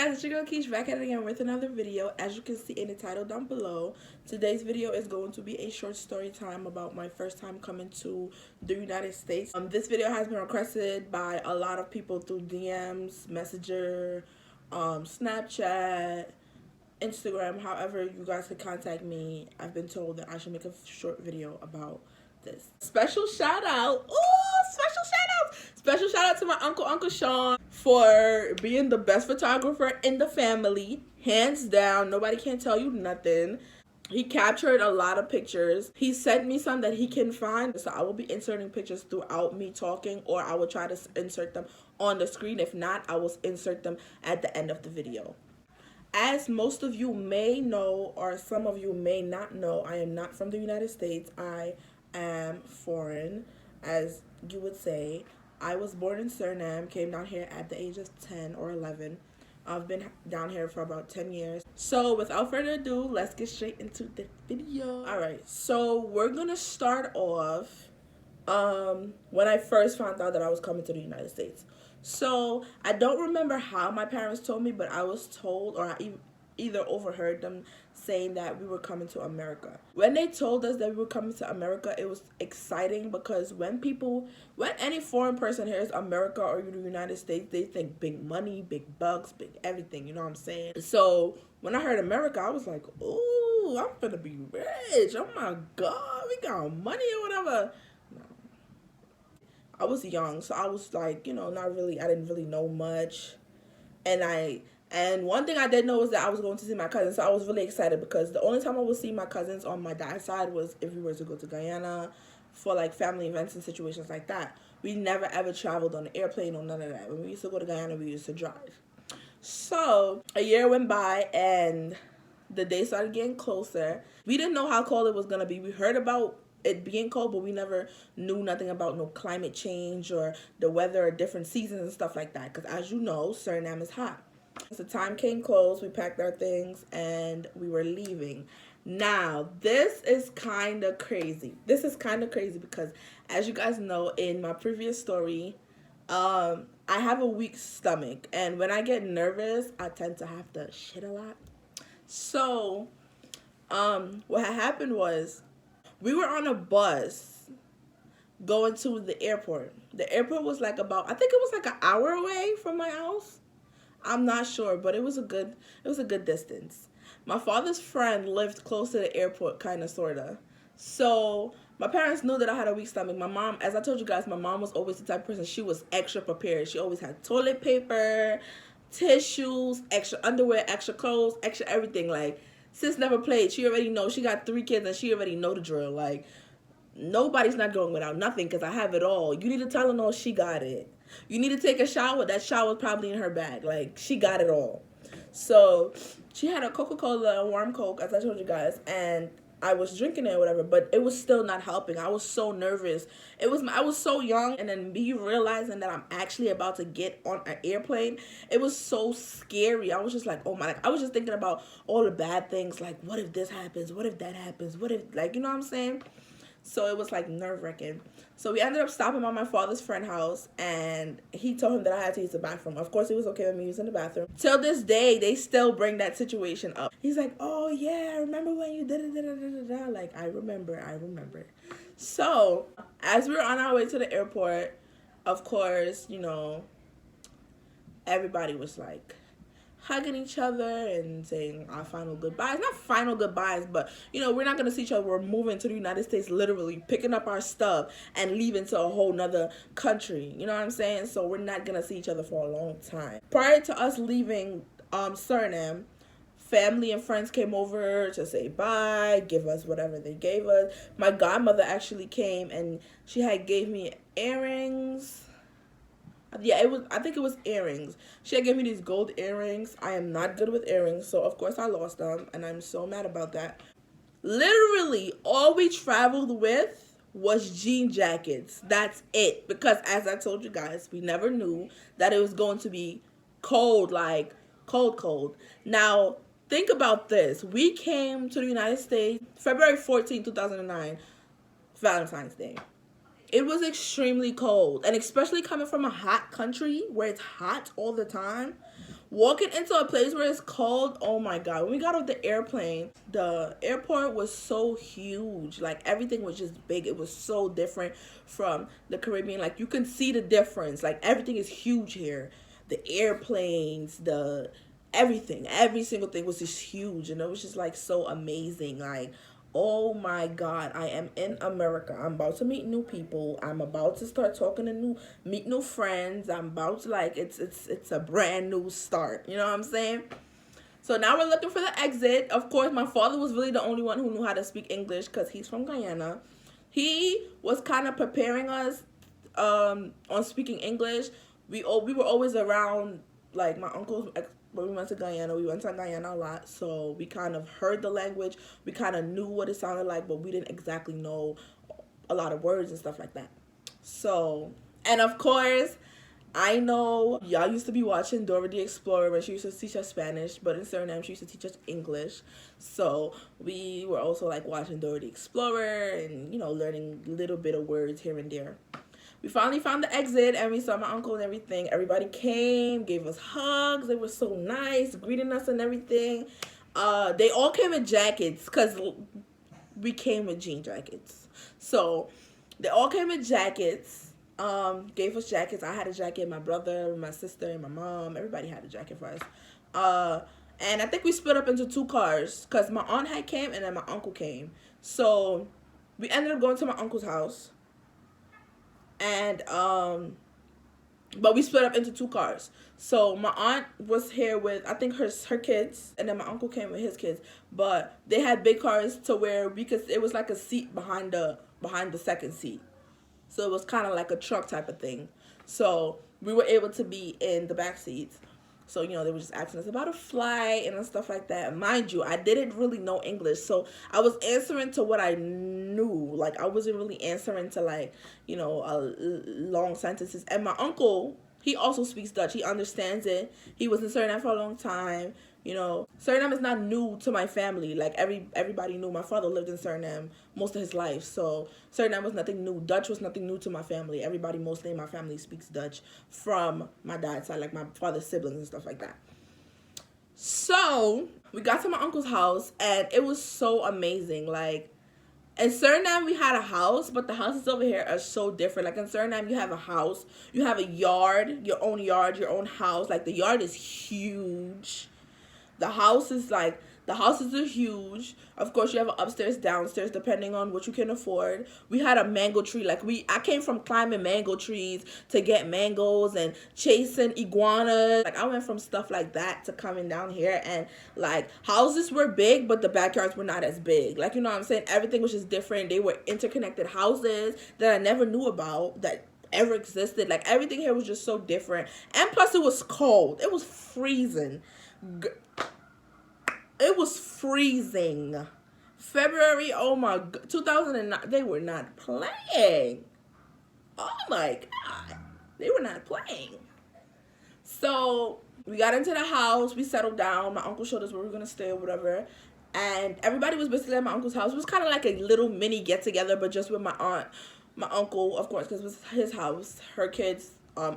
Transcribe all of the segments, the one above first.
guys, it's your girl Keish back at it again with another video. As you can see in the title down below, today's video is going to be a short story time about my first time coming to the United States. This video has been requested by a lot of people through DMs, Messenger, Snapchat, Instagram, however you guys could contact me. I've been told that I should make a short video about this. Special shout out. Special shout out to my Uncle Sean for being the best photographer in the family. Hands down, nobody can tell you nothing. He captured a lot of pictures. He sent me some that he can find. So I will be inserting pictures throughout me talking, or I will try to insert them on the screen. If not, I will insert them at the end of the video. As most of you may know, or some of you may not know, I am not from the United States. I am foreign, as you would say. I was born in Suriname, came down here at the age of 10 or 11. I've been down here for about 10 years. So without further ado, let's get straight into the video. Alright, so we're gonna start off when I first found out that I was coming to the United States. So I don't remember how my parents told me, but I was told, or I either overheard them saying that we were coming to America. When they told us that we were coming to America, it was exciting because when any foreign person hears America or the United States, they think big money, big bucks, big everything, you know what I'm saying? So when I heard America, I was like, ooh, I'm gonna be rich. Oh my God, we got money or whatever. No. I was young, so I was like, I didn't really know much. And one thing I did know was that I was going to see my cousins, so I was really excited because the only time I would see my cousins on my dad's side was if we were to go to Guyana for like family events and situations like that. We never ever traveled on an airplane or none of that. When we used to go to Guyana, we used to drive. So a year went by and the day started getting closer. We didn't know how cold it was going to be. We heard about it being cold, but we never knew nothing about no climate change or the weather or different seasons and stuff like that. Because as you know, Suriname is hot. So the time came close, we packed our things, and we were leaving. Now, this is kind of crazy. This is kind of crazy because, as you guys know, in my previous story, I have a weak stomach. And when I get nervous, I tend to have to shit a lot. So, what had happened was, we were on a bus going to the airport. The airport was like I think it was like an hour away from my house. I'm not sure, but it was a good distance. My father's friend lived close to the airport, kind of, sort of. So my parents knew that I had a weak stomach. My mom, as I told you guys, my mom was always the type of person, she was extra prepared. She always had toilet paper, tissues, extra underwear, extra clothes, extra everything. Like, sis never played. She already knows. She got 3 kids and she already know the drill. Like, nobody's not going without nothing because I have it all. You need a Tylenol, she got it. You need to take a shower, that shower's probably in her bag. Like, she got it all. So she had a Coca-Cola, a warm Coke, as I told you guys, and I was drinking it or whatever, but it was still not helping. I was so nervous. I was so young, and then me realizing that I'm actually about to get on an airplane, it was so scary. I was just like, oh my, I was just thinking about all the bad things, like, what if this happens? What if that happens? What if, like, you know what I'm saying? So it was like nerve-wracking. So we ended up stopping by my father's friend's house, and he told him that I had to use the bathroom. Of course, he was okay with me using the bathroom. Till this day, they still bring that situation up. He's like, oh yeah, I remember when you did it, like, I remember. So as we were on our way to the airport, of course, everybody was like hugging each other and saying our final goodbyes. Not final goodbyes, but, we're not going to see each other. We're moving to the United States, literally picking up our stuff and leaving to a whole nother country. You know what I'm saying? So we're not going to see each other for a long time. Prior to us leaving Suriname, family and friends came over to say bye, give us whatever they gave us. My godmother actually came, and she had gave me earrings. Yeah, I think it was earrings. She had given me these gold earrings. I am not good with earrings, so of course I lost them, and I'm so mad about that. Literally, all we traveled with was jean jackets. That's it. Because as I told you guys, we never knew that it was going to be cold, like cold. Now, think about this. We came to the United States February 14, 2009, Valentine's Day. It was extremely cold, and especially coming from a hot country where it's hot all the time, walking into a place where it's cold, oh my god. When we got off the airplane, the airport was so huge. Like, everything was just big. It was so different from the Caribbean. Like, you can see the difference. Like, everything is huge here. The airplanes, the everything, every single thing was just huge, and it was just like so amazing. Like, oh my god, I am in America. I'm about to meet new people. I'm about to start talking to meet new friends. I'm about to, like, it's a brand new start. You know what I'm saying? So now we're looking for the exit. Of course, my father was really the only one who knew how to speak English because he's from Guyana. He was kind of preparing us on speaking English. We were always around, like, my uncles. When we went to Guyana, we went to Guyana a lot, so we kind of heard the language. We kind of knew what it sounded like, but we didn't exactly know a lot of words and stuff like that. So, and of course, I know y'all used to be watching Dora the Explorer when she used to teach us Spanish, but in Suriname she used to teach us English. So we were also, like, watching Dora the Explorer and, you know, learning a little bit of words here and there. We finally found the exit, and we saw my uncle and everything. Everybody came, gave us hugs. They were so nice, greeting us and everything. They all came in jackets because we came with jean jackets. So they all came in jackets, gave us jackets. I had a jacket, my brother, my sister, and my mom. Everybody had a jacket for us. And I think we split up into 2 cars because my aunt had came and then my uncle came. So we ended up going to my uncle's house. And but we split up into 2 cars. So my aunt was here with, I think, her kids, and then my uncle came with his kids. But they had big cars to where it was like a seat behind the second seat. So it was kind of like a truck type of thing. So we were able to be in the back seats. So, you know, they were just asking us about a flight and stuff like that. Mind you, I didn't really know English. So I was answering to what I knew. Like, I wasn't really answering to, like, you know, long sentences. And my uncle, he also speaks Dutch. He understands it. He was in Suriname for a long time. You know, Suriname is not new to my family. Like, everybody knew. My father lived in Suriname most of his life. So Suriname was nothing new. Dutch was nothing new to my family. Everybody mostly in my family speaks Dutch from my dad's side, like my father's siblings and stuff like that. So we got to my uncle's house, and it was so amazing. Like, in Suriname, we had a house, but the houses over here are so different. Like, in Suriname, you have a house, you have a yard, your own house. Like, the yard is huge. The houses are huge. Of course, you have an upstairs, downstairs, depending on what you can afford. We had a mango tree. Like, I came from climbing mango trees to get mangoes and chasing iguanas. Like, I went from stuff like that to coming down here, and, like, houses were big, but the backyards were not as big. Like, you know what I'm saying? Everything was just different. They were interconnected houses that I never knew about that ever existed. Like, everything here was just so different. And plus, it was cold. It was freezing. It was freezing. February, oh my God, 2009, they were not playing. Oh my God, they were not playing. So we got into the house, we settled down. My uncle showed us where we were going to stay or whatever. And everybody was basically at my uncle's house. It was kind of like a little mini get together, but just with my aunt, my uncle, of course, because it was his house, her kids,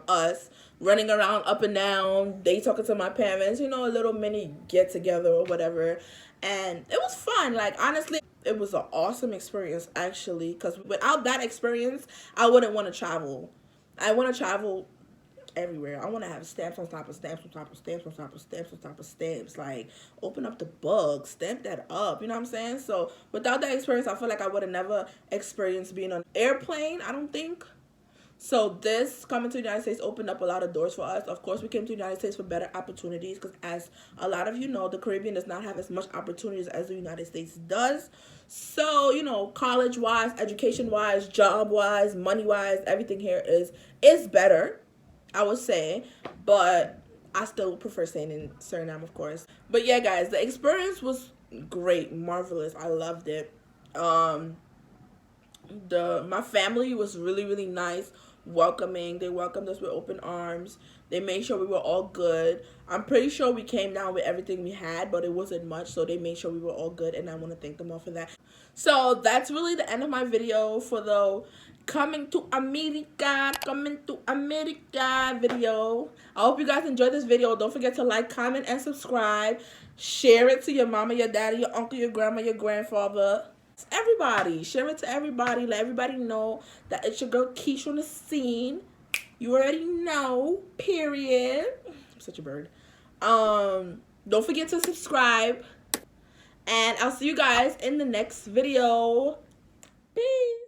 us running around up and down, they talking to my parents, you know, a little mini get together or whatever. And it was fun. Like, honestly, it was an awesome experience, actually, because without that experience, I wouldn't want to travel. I want to travel everywhere. I want to have stamps on top of stamps on top of stamps on top of stamps on top of stamps. Like, open up the book, stamp that up, you know what I'm saying? So without that experience, I feel like I would have never experienced being on an airplane, I don't think. So this coming to the United States opened up a lot of doors for us. Of course, we came to the United States for better opportunities because, as a lot of you know, the Caribbean does not have as much opportunities as the United States does. So, you know, college-wise, education-wise, job-wise, money-wise, everything here is better, I would say. But I still prefer staying in Suriname, of course. But yeah, guys, the experience was great, marvelous. I loved it. My family was really, really nice, welcoming. They welcomed us with open arms. They made sure we were all good. I'm pretty sure we came down with everything we had, but it wasn't much, so they made sure we were all good, and I want to thank them all for that. So that's really the end of my video for the coming to America video. I hope you guys enjoyed this video. Don't forget to like, comment, and subscribe. Share it to your mama, your daddy, your uncle, your grandma, your grandfather. Everybody. Share it to everybody. Let everybody know that it's your girl Keish on the scene. You already know. Period. I'm such a bird. Don't forget to subscribe. And I'll see you guys in the next video. Peace.